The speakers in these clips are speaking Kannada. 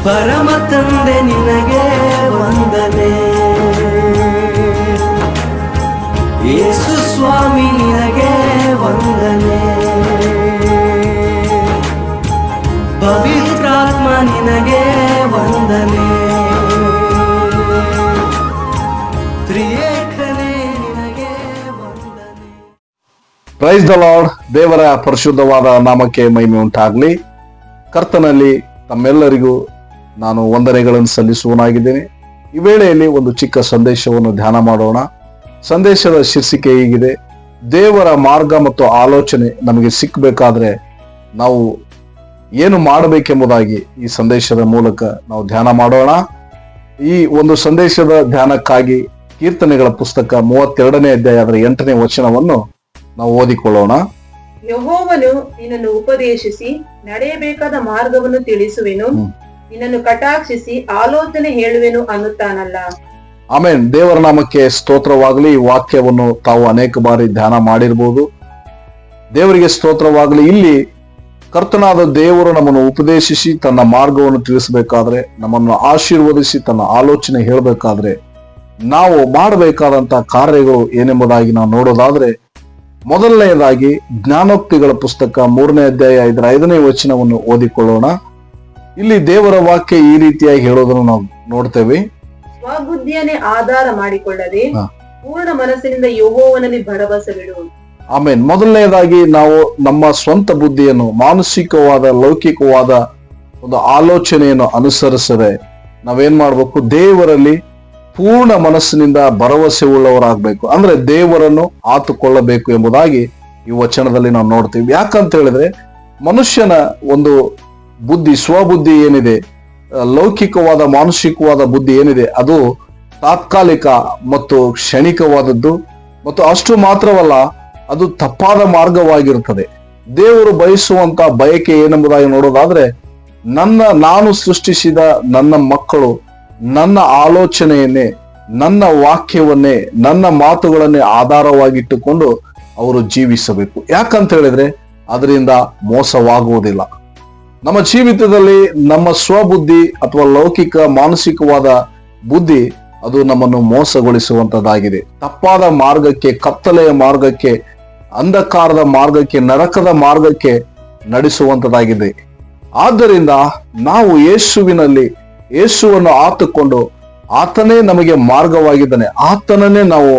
ಪರಮ ತಂದೆ ನಿನಗೆ ವಂದನೆ, ಯೇಸು ಸ್ವಾಮಿ ನಿನಗೆ ವಂದನೆ, ಪವಿತ್ರಾತ್ಮ ನಿನಗೆ ವಂದನೆ, ತ್ರಿಯೇಕನೇ ನಿನಗೆ ವಂದನೆ. Praise the lord. ದೇವರ ಪರಿಶುದ್ಧವಾದ ನಾಮಕ್ಕೆ ಮಹಿಮೆ ಉಂಟಾಗಲಿ. ಕರ್ತನಲ್ಲಿ ತಮ್ಮೆಲ್ಲರಿಗೂ ನಾನು ವಂದನೆಗಳನ್ನು ಸಲ್ಲಿಸುವನಾಗಿದ್ದೇನೆ. ಈ ವೇಳೆಯಲ್ಲಿ ಒಂದು ಚಿಕ್ಕ ಸಂದೇಶವನ್ನು ಧ್ಯಾನ ಮಾಡೋಣ. ಸಂದೇಶದ ಶೀರ್ಷಿಕೆ ಹೀಗಿದೆ: ದೇವರ ಮಾರ್ಗ ಮತ್ತು ಆಲೋಚನೆ ನಮಗೆ ಸಿಕ್ಕಬೇಕಾದ್ರೆ ನಾವು ಏನು ಮಾಡಬೇಕೆಂಬುದಾಗಿ ಈ ಸಂದೇಶದ ಮೂಲಕ ನಾವು ಧ್ಯಾನ ಮಾಡೋಣ. ಈ ಒಂದು ಸಂದೇಶದ ಧ್ಯಾನಕ್ಕಾಗಿ ಕೀರ್ತನೆಗಳ ಪುಸ್ತಕ 32ನೇ ಅಧ್ಯಾಯ ಅದರ 8ನೇ ವಚನವನ್ನು ನಾವು ಓದಿಕೊಳ್ಳೋಣ. ಯೆಹೋವನು ನಿನ್ನನ್ನು ಉಪದೇಶಿಸಿ ನಡೆಯಬೇಕಾದ ಮಾರ್ಗವನ್ನು ತಿಳಿಸುವೆನು, ನಿನ್ನನ್ನು ಕಟಾಕ್ಷಿಸಿ ಆಲೋಚನೆ ಹೇಳುವೆನು ಅನ್ನುತ್ತಾನಲ್ಲ. ಆಮೇನ್. ದೇವರ ನಾಮಕ್ಕೆ ಸ್ತೋತ್ರವಾಗಲಿ. ಈ ವಾಕ್ಯವನ್ನು ತಾವು ಅನೇಕ ಬಾರಿ ಧ್ಯಾನ ಮಾಡಿರ್ಬೋದು. ದೇವರಿಗೆ ಸ್ತೋತ್ರವಾಗಲಿ. ಇಲ್ಲಿ ಕರ್ತನಾದ ದೇವರು ನಮ್ಮನ್ನು ಉಪದೇಶಿಸಿ ತನ್ನ ಮಾರ್ಗವನ್ನು ತಿಳಿಸಬೇಕಾದ್ರೆ, ನಮ್ಮನ್ನು ಆಶೀರ್ವದಿಸಿ ತನ್ನ ಆಲೋಚನೆ ಹೇಳಬೇಕಾದ್ರೆ ನಾವು ಮಾಡಬೇಕಾದಂತ ಕಾರ್ಯಗಳು ಏನೆಂಬುದಾಗಿ ನಾವು ನೋಡೋದಾದ್ರೆ, ಮೊದಲನೆಯದಾಗಿ ಜ್ಞಾನೋಕ್ತಿಗಳ ಪುಸ್ತಕ 3ನೇ ಅಧ್ಯಾಯ 5ನೇ ವಚನವನ್ನು ಓದಿಕೊಳ್ಳೋಣ. ಇಲ್ಲಿ ದೇವರ ವಾಕ್ಯ ಈ ರೀತಿಯಾಗಿ ಹೇಳೋದನ್ನು ನಾವು ನೋಡ್ತೇವೆ. ಸ್ವಬುದ್ಧಿಯನ್ನೇ ಆಧಾರ ಮಾಡಿಕೊಳ್ಳದೆ ಪೂರ್ಣ ಮನಸ್ಸಿನಿಂದ ಯೆಹೋವನಲ್ಲಿ ಭರವಸೆ ಬಿಡು. ಆಮೇನ್. ಮೊದಲನೇದಾಗಿ ನಾವು ನಮ್ಮ ಸ್ವಂತ ಬುದ್ಧಿಯನ್ನು, ಮಾನಸಿಕವಾದ ಲೌಕಿಕವಾದ ಒಂದು ಆಲೋಚನೆಯನ್ನು ಅನುಸರಿಸದೆ ನಾವೇನ್ ಮಾಡ್ಬೇಕು? ದೇವರಲ್ಲಿ ಪೂರ್ಣ ಮನಸ್ಸಿನಿಂದ ಭರವಸೆ ಉಳ್ಳವರಾಗಬೇಕು. ಅಂದ್ರೆ ದೇವರನ್ನು ಆತುಕೊಳ್ಳಬೇಕು ಎಂಬುದಾಗಿ ಈ ವಚನದಲ್ಲಿ ನಾವು ನೋಡ್ತೀವಿ. ಯಾಕಂತ ಹೇಳಿದ್ರೆ, ಮನುಷ್ಯನ ಒಂದು ಬುದ್ಧಿ, ಸ್ವಬುದ್ಧಿ ಏನಿದೆ, ಲೌಕಿಕವಾದ ಮಾನಸಿಕವಾದ ಬುದ್ಧಿ ಏನಿದೆ, ಅದು ತಾತ್ಕಾಲಿಕ ಮತ್ತು ಕ್ಷಣಿಕವಾದದ್ದು. ಮತ್ತು ಅಷ್ಟು ಮಾತ್ರವಲ್ಲ, ಅದು ತಪ್ಪಾದ ಮಾರ್ಗವಾಗಿರುತ್ತದೆ. ದೇವರು ಬಯಸುವಂತ ಬಯಕೆ ಏನೆಂಬುದಾಗಿ ನೋಡೋದಾದ್ರೆ, ನಾನು ಸೃಷ್ಟಿಸಿದ ನನ್ನ ಮಕ್ಕಳು ನನ್ನ ಆಲೋಚನೆಯನ್ನೇ, ನನ್ನ ವಾಕ್ಯವನ್ನೇ, ನನ್ನ ಮಾತುಗಳನ್ನೇ ಆಧಾರವಾಗಿಟ್ಟುಕೊಂಡು ಅವರು ಜೀವಿಸಬೇಕು. ಯಾಕಂತ ಹೇಳಿದ್ರೆ ಅದರಿಂದ ಮೋಸವಾಗುವುದಿಲ್ಲ. ನಮ್ಮ ಜೀವಿತದಲ್ಲಿ ನಮ್ಮ ಸ್ವಬುದ್ಧಿ ಅಥವಾ ಲೌಕಿಕ ಮಾನಸಿಕವಾದ ಬುದ್ಧಿ ಅದು ನಮ್ಮನ್ನು ಮೋಸಗೊಳಿಸುವಂತದ್ದಾಗಿದೆ. ತಪ್ಪಾದ ಮಾರ್ಗಕ್ಕೆ, ಕತ್ತಲೆಯ ಮಾರ್ಗಕ್ಕೆ, ಅಂಧಕಾರದ ಮಾರ್ಗಕ್ಕೆ, ನರಕದ ಮಾರ್ಗಕ್ಕೆ ನಡೆಸುವಂತದ್ದಾಗಿದೆ. ಆದ್ದರಿಂದ ನಾವು ಯೇಸುವನ್ನು ಆತುಕೊಂಡು, ಆತನೇ ನಮಗೆ ಮಾರ್ಗವಾಗಿದ್ದಾನೆ, ಆತನನ್ನೇ ನಾವು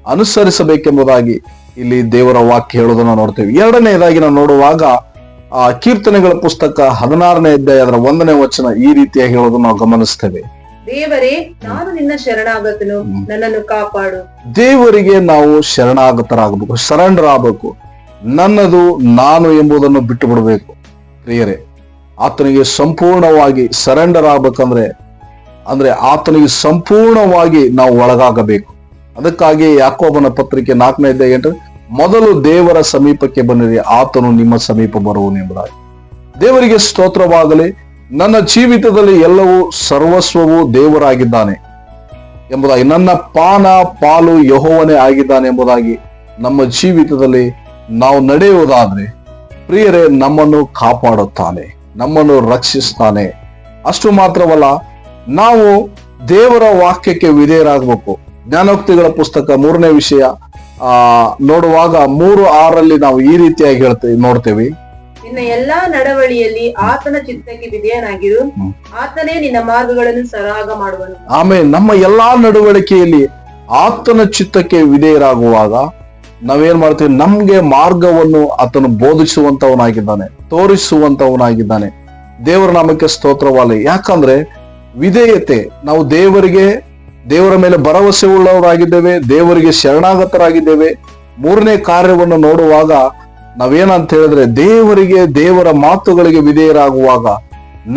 ಅನುಸರಿಸಬೇಕೆಂಬುದಾಗಿ ಇಲ್ಲಿ ದೇವರ ವಾಕ್ಯ ಹೇಳೋದನ್ನು ನೋಡ್ತೇವೆ. ಎರಡನೆಯದಾಗಿ ನಾವು ನೋಡುವಾಗ ಕೀರ್ತನೆಗಳ ಪುಸ್ತಕ 16ನೇ ಅಧ್ಯಾಯ ಅದರ 1ನೇ ವಚನ ಈ ರೀತಿಯಾಗಿ ಹೇಳೋದನ್ನು ನಾವು ಗಮನಿಸ್ತೇವೆ. ದೇವರೇ, ನಾನು ನಿನ್ನ ಶರಣಾಗತನು, ನನ್ನನ್ನು ಕಾಪಾಡು. ದೇವರಿಗೆ ನಾವು ಶರಣಾಗತರಾಗಬೇಕು, ಸರೆಂಡರ್ ಆಗಬೇಕು. ನನ್ನದು ನಾನು ಎಂಬುದನ್ನು ಬಿಟ್ಟು ಬಿಡಬೇಕು. ಪ್ರಿಯರೇ, ಆತನಿಗೆ ಸಂಪೂರ್ಣವಾಗಿ ಸರೆಂಡರ್ ಆಗ್ಬೇಕಂದ್ರೆ ಆತನಿಗೆ ಸಂಪೂರ್ಣವಾಗಿ ನಾವು ಒಳಗಾಗಬೇಕು. ಅದಕ್ಕಾಗಿ ಯಾಕೋಬನ ಪತ್ರಿಕೆ 4ನೇ ಅಧ್ಯಾಯ 8, ಮೊದಲು ದೇವರ ಸಮೀಪಕ್ಕೆ ಬನ್ನಿರಿ, ಆತನು ನಿಮ್ಮ ಸಮೀಪ ಬರುವನು ಎಂಬುದಾಗಿ. ದೇವರಿಗೆ ಸ್ತೋತ್ರವಾಗಲಿ. ನನ್ನ ಜೀವಿತದಲ್ಲಿ ಎಲ್ಲವೂ ಸರ್ವಸ್ವವು ದೇವರಾಗಿದ್ದಾನೆ ಎಂಬುದಾಗಿ, ನನ್ನ ಪಾಲು ಯೆಹೋವನೇ ಆಗಿದ್ದಾನೆ ಎಂಬುದಾಗಿ ನಮ್ಮ ಜೀವಿತದಲ್ಲಿ ನಾವು ನಡೆಯುವುದಾದ್ರೆ, ಪ್ರಿಯರೇ, ನಮ್ಮನ್ನು ಕಾಪಾಡುತ್ತಾನೆ, ನಮ್ಮನ್ನು ರಕ್ಷಿಸ್ತಾನೆ. ಅಷ್ಟು ಮಾತ್ರವಲ್ಲ, ನಾವು ದೇವರ ವಾಕ್ಯಕ್ಕೆ ವಿಧೇಯರಾಗಬೇಕು. ಜ್ಞಾನೋಕ್ತಿಗಳ ಪುಸ್ತಕ 3ನೇ ವಿಷಯ ನೋಡುವಾಗ 3:6 ನಾವು ಈ ರೀತಿಯಾಗಿ ನೋಡ್ತೇವೆ. ನಿನ್ನ ಎಲ್ಲಾ ನಡವಳಿಯಲ್ಲಿ ಆತನ ಚಿತ್ತಕ್ಕೆ ವಿಧೇಯನಾಗಿರು, ಆತನೇ ನಿನ್ನ ಮಾರ್ಗಗಳನ್ನು ಸರಾಗ ಮಾಡುವನು. ಆಮೇಲೆ ನಮ್ಮ ಎಲ್ಲಾ ನಡವಳಿಕೆಯಲ್ಲಿ ಆತನ ಚಿತ್ತಕ್ಕೆ ವಿಧೇಯರಾಗುವಾಗ ನಾವೇನ್ ಮಾಡ್ತೀವಿ? ನಮ್ಗೆ ಮಾರ್ಗವನ್ನು ಆತನು ಬೋಧಿಸುವಂತವನಾಗಿದ್ದಾನೆ, ತೋರಿಸುವಂತವನಾಗಿದ್ದಾನೆ. ದೇವರ ನಾಮಕ್ಕೆ ಸ್ತೋತ್ರವಾಗಲಿ. ಯಾಕಂದ್ರೆ ವಿಧೇಯತೆ, ನಾವು ದೇವರ ಮೇಲೆ ಭರವಸೆ ಉಳ್ಳವರಾಗಿದ್ದೇವೆ, ದೇವರಿಗೆ ಶರಣಾಗತರಾಗಿದ್ದೇವೆ. 3ನೇ ಕಾರ್ಯವನ್ನು ನೋಡುವಾಗ ನಾವೇನಂತ ಹೇಳಿದ್ರೆ, ದೇವರ ಮಾತುಗಳಿಗೆ ವಿಧೇಯರಾಗುವಾಗ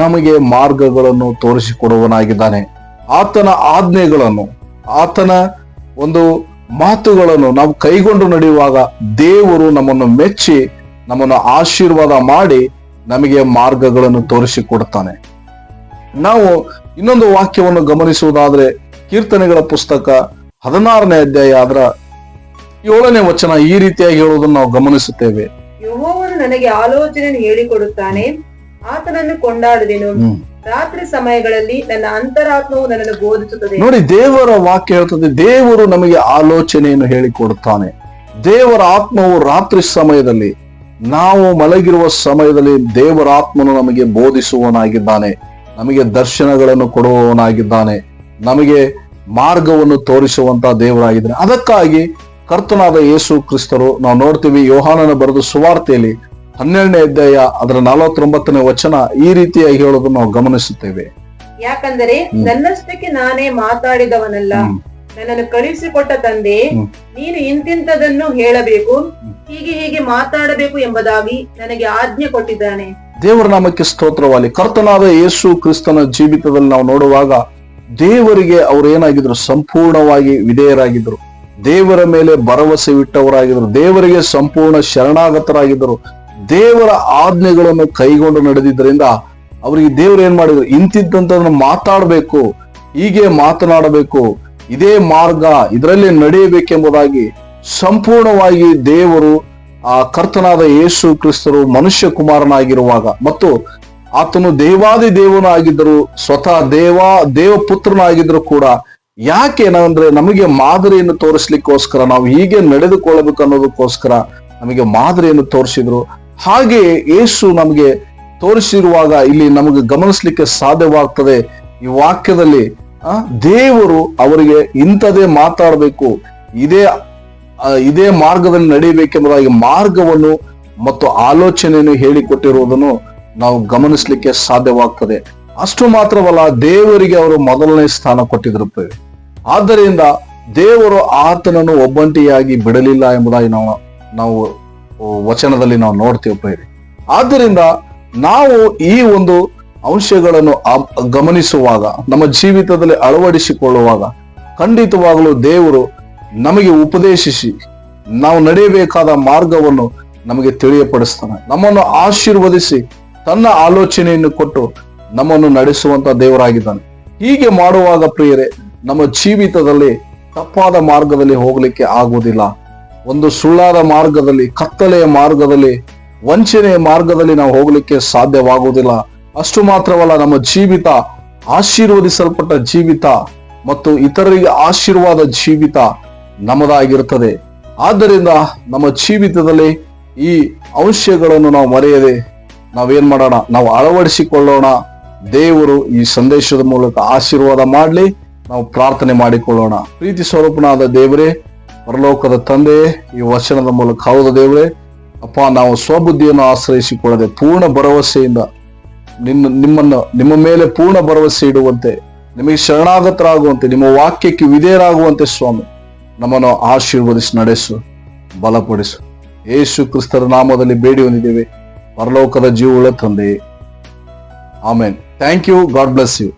ನಮಗೆ ಮಾರ್ಗಗಳನ್ನು ತೋರಿಸಿಕೊಡುವನಾಗಿದ್ದಾನೆ. ಆತನ ಆಜ್ಞೆಗಳನ್ನು, ಆತನ ಒಂದು ಮಾತುಗಳನ್ನು ನಾವು ಕೈಗೊಂಡು ನಡೆಯುವಾಗ ದೇವರು ನಮ್ಮನ್ನು ಮೆಚ್ಚಿ, ನಮ್ಮನ್ನು ಆಶೀರ್ವಾದ ಮಾಡಿ ನಮಗೆ ಮಾರ್ಗಗಳನ್ನು ತೋರಿಸಿಕೊಡುತ್ತಾನೆ. ನಾವು ಇನ್ನೊಂದು ವಾಕ್ಯವನ್ನು ಗಮನಿಸುವುದಾದ್ರೆ, ಕೀರ್ತನೆಗಳ ಪುಸ್ತಕ 16ನೇ ಅಧ್ಯಾಯ ಅದರ 7ನೇ ವಚನ ಈ ರೀತಿಯಾಗಿ ಹೇಳುವುದನ್ನು ನಾವು ಗಮನಿಸುತ್ತೇವೆ. ಯೆಹೋವನು ನನಗೆ ಆಲೋಚನೆಯನ್ನು ಹೇಳಿಕೊಡುತ್ತಾನೆ, ಆತನನ್ನು ಕೊಂಡಾಡುವೆನು. ರಾತ್ರಿ ಸಮಯಗಳಲ್ಲಿ ನನ್ನ ಅಂತರಾತ್ಮವು ನನ್ನನ್ನು ಬೋಧಿಸುತ್ತದೆ. ನೋಡಿ, ದೇವರ ವಾಕ್ಯ ಹೇಳ್ತದೆ, ದೇವರು ನಮಗೆ ಆಲೋಚನೆಯನ್ನು ಹೇಳಿಕೊಡುತ್ತಾನೆ. ದೇವರ ಆತ್ಮವು ರಾತ್ರಿ ಸಮಯದಲ್ಲಿ, ನಾವು ಮಲಗಿರುವ ಸಮಯದಲ್ಲಿ ದೇವರ ಆತ್ಮನು ನಮಗೆ ಬೋಧಿಸುವವನಾಗಿದ್ದಾನೆ, ನಮಗೆ ದರ್ಶನಗಳನ್ನು ಕೊಡುವವನಾಗಿದ್ದಾನೆ, ನಮಗೆ ಮಾರ್ಗವನ್ನು ತೋರಿಸುವಂತ ದೇವರಾಗಿದ್ದಾನೆ. ಅದಕ್ಕಾಗಿ ಕರ್ತನಾದ ಯೇಸು ಕ್ರಿಸ್ತರು, ನಾವು ನೋಡ್ತೀವಿ ಯೋಹಾನನ ಬರೆದ ಸುವಾರ್ತೆಯಲ್ಲಿ 12ನೇ ಅಧ್ಯಾಯ ಅದರ 49ನೇ ವಚನ ಈ ರೀತಿಯಾಗಿ ಹೇಳೋದನ್ನು ನಾವು ಗಮನಿಸುತ್ತೇವೆ. ಯಾಕಂದರೆ ನನ್ನಷ್ಟಕ್ಕೆ ನಾನೇ ಮಾತಾಡಿದವನಲ್ಲ, ನನ್ನನ್ನು ಕಳುಹಿಸಿಕೊಟ್ಟ ತಂದೆ ನೀನು ಇಂತಿಂತದನ್ನು ಹೇಳಬೇಕು, ಹೀಗೆ ಹೀಗೆ ಮಾತಾಡಬೇಕು ಎಂಬುದಾಗಿ ನನಗೆ ಆಜ್ಞೆ ಕೊಟ್ಟಿದ್ದಾನೆ. ದೇವರ ನಾಮಕ್ಕೆ ಸ್ತೋತ್ರವಾಗಲಿ. ಕರ್ತನಾದ ಯೇಸು ಕ್ರಿಸ್ತನ ಜೀವಿತದಲ್ಲಿ ನಾವು ನೋಡುವಾಗ ದೇವರಿಗೆ ಅವರು ಏನಾಗಿದ್ರು, ಸಂಪೂರ್ಣವಾಗಿ ವಿಧೇಯರಾಗಿದ್ರು, ದೇವರ ಮೇಲೆ ಭರವಸೆ ಇಟ್ಟವರಾಗಿದ್ರು, ದೇವರಿಗೆ ಸಂಪೂರ್ಣ ಶರಣಾಗತರಾಗಿದ್ದರು, ದೇವರ ಆಜ್ಞೆಗಳನ್ನು ಕೈಗೊಂಡು ನಡೆದಿದ್ದರಿಂದ ಅವರಿಗೆ ದೇವರು ಏನ್ ಮಾಡಿದ್ರು, ಇಂತಿದ್ದಂತದನ್ನು ಮಾತಾಡಬೇಕು, ಹೀಗೆ ಮಾತನಾಡಬೇಕು, ಇದೇ ಮಾರ್ಗ, ಇದರಲ್ಲಿ ನಡೆಯಬೇಕೆಂಬುದಾಗಿ ಸಂಪೂರ್ಣವಾಗಿ ದೇವರು ಆ ಕರ್ತನಾದ ಯೇಸು ಕ್ರಿಸ್ತರು ಮನುಷ್ಯ ಕುಮಾರನಾಗಿರುವಾಗ ಮತ್ತು ಆತನು ದೇವಾದಿ ದೇವನಾಗಿದ್ದರು, ಸ್ವತಃ ದೇವಪುತ್ರನಾಗಿದ್ರು ಕೂಡ, ಯಾಕೆ ಅಂದ್ರೆ ನಮಗೆ ಮಾದರಿಯನ್ನು ತೋರಿಸ್ಲಿಕ್ಕೋಸ್ಕರ, ನಾವು ಹೀಗೆ ನಡೆದುಕೊಳ್ಳಬೇಕು ಅನ್ನೋದಕ್ಕೋಸ್ಕರ ನಮಗೆ ಮಾದರಿಯನ್ನು ತೋರಿಸಿದ್ರು. ಹಾಗೆ ಯೇಸು ನಮಗೆ ತೋರಿಸಿರುವಾಗ ಇಲ್ಲಿ ನಮಗೆ ಗಮನಿಸ್ಲಿಕ್ಕೆ ಸಾಧ್ಯವಾಗ್ತದೆ ಈ ವಾಕ್ಯದಲ್ಲಿ, ದೇವರು ಅವರಿಗೆ ಇಂಥದೇ ಮಾತಾಡಬೇಕು, ಇದೇ ಮಾರ್ಗದಲ್ಲಿ ನಡೆಯಬೇಕೆಂಬುದಾಗಿ ಮಾರ್ಗವನ್ನು ಮತ್ತು ಆಲೋಚನೆಯನ್ನು ಹೇಳಿಕೊಟ್ಟಿರುವುದನ್ನು ನಾವು ಗಮನಿಸ್ಲಿಕ್ಕೆ ಸಾಧ್ಯವಾಗ್ತದೆ. ಅಷ್ಟು ಮಾತ್ರವಲ್ಲ, ದೇವರಿಗೆ ಅವರು ಮೊದಲನೇ ಸ್ಥಾನ ಕೊಟ್ಟಿದ್ರು. ಆದ್ದರಿಂದ ದೇವರು ಆತನನ್ನು ಒಬ್ಬಂಟಿಯಾಗಿ ಬಿಡಲಿಲ್ಲ ಎಂಬುದಾಗಿ ನಾವು ವಚನದಲ್ಲಿ ನಾವು ನೋಡ್ತೀವಿ. ಆದ್ದರಿಂದ ನಾವು ಈ ಒಂದು ಅಂಶಗಳನ್ನು ಗಮನಿಸುವಾಗ, ನಮ್ಮ ಜೀವಿತದಲ್ಲಿ ಅಳವಡಿಸಿಕೊಳ್ಳುವಾಗ, ಖಂಡಿತವಾಗಲೂ ದೇವರು ನಮಗೆ ಉಪದೇಶಿಸಿ ನಾವು ನಡೆಯಬೇಕಾದ ಮಾರ್ಗವನ್ನು ನಮಗೆ ತಿಳಿಯಪಡಿಸ್ತಾನೆ. ನಮ್ಮನ್ನು ಆಶೀರ್ವದಿಸಿ ತನ್ನ ಆಲೋಚನೆಯನ್ನು ಕೊಟ್ಟು ನಮ್ಮನ್ನು ನಡೆಸುವಂತ ದೇವರಾಗಿದ್ದಾನೆ. ಹೀಗೆ ಮಾಡುವಾಗ ಪ್ರಿಯರೇ, ನಮ್ಮ ಜೀವಿತದಲ್ಲಿ ತಪ್ಪಾದ ಮಾರ್ಗದಲ್ಲಿ ಹೋಗ್ಲಿಕ್ಕೆ ಆಗುವುದಿಲ್ಲ. ಒಂದು ಸುಳ್ಳಾದ ಮಾರ್ಗದಲ್ಲಿ, ಕತ್ತಲೆಯ ಮಾರ್ಗದಲ್ಲಿ, ವಂಚನೆಯ ಮಾರ್ಗದಲ್ಲಿ ನಾವು ಹೋಗ್ಲಿಕ್ಕೆ ಸಾಧ್ಯವಾಗುವುದಿಲ್ಲ. ಅಷ್ಟು ಮಾತ್ರವಲ್ಲ, ನಮ್ಮ ಜೀವಿತ ಆಶೀರ್ವದಿಸಲ್ಪಟ್ಟ ಜೀವಿತ ಮತ್ತು ಇತರರಿಗೆ ಆಶೀರ್ವಾದ ಜೀವಿತ ನಮ್ಮದಾಗಿರುತ್ತದೆ. ಆದ್ದರಿಂದ ನಮ್ಮ ಜೀವಿತದಲ್ಲಿ ಈ ಅಂಶಗಳನ್ನು ನಾವು ಮರೆಯದೆ ನಾವೇನ್ ಮಾಡೋಣ, ನಾವು ಅಳವಡಿಸಿಕೊಳ್ಳೋಣ. ದೇವರು ಈ ಸಂದೇಶದ ಮೂಲಕ ಆಶೀರ್ವಾದ ಮಾಡಲಿ. ನಾವು ಪ್ರಾರ್ಥನೆ ಮಾಡಿಕೊಳ್ಳೋಣ. ಪ್ರೀತಿ ಸ್ವರೂಪನಾದ ದೇವರೇ, ಪರಲೋಕದ ತಂದೆ, ಈ ವಚನದ ಮೂಲಕ ಹೌದು ದೇವರೇ, ಅಪ್ಪ, ನಾವು ಸ್ವಬುದ್ಧಿಯನ್ನು ಆಶ್ರಯಿಸಿಕೊಳ್ಳದೆ ಪೂರ್ಣ ಭರವಸೆಯಿಂದ ನಿಮ್ಮ ಮೇಲೆ ಪೂರ್ಣ ಭರವಸೆ ಇಡುವಂತೆ, ನಿಮಗೆ ಶರಣಾಗತರಾಗುವಂತೆ, ನಿಮ್ಮ ವಾಕ್ಯಕ್ಕೆ ವಿಧೇಯರಾಗುವಂತೆ ಸ್ವಾಮಿ ನಮ್ಮನ್ನು ಆಶೀರ್ವದಿಸಿ ನಡೆಸು, ಬಲಪಡಿಸು. ಯೇಸು ಕ್ರಿಸ್ತರ ನಾಮದಲ್ಲಿ ಬೇಡಿ ಹೊಂದಿದ್ದೇವೆ, ಪರಲೋಕದ ಜೀವವುಳ್ಳ ತಂದೆ. Amen. Thank you. God bless you.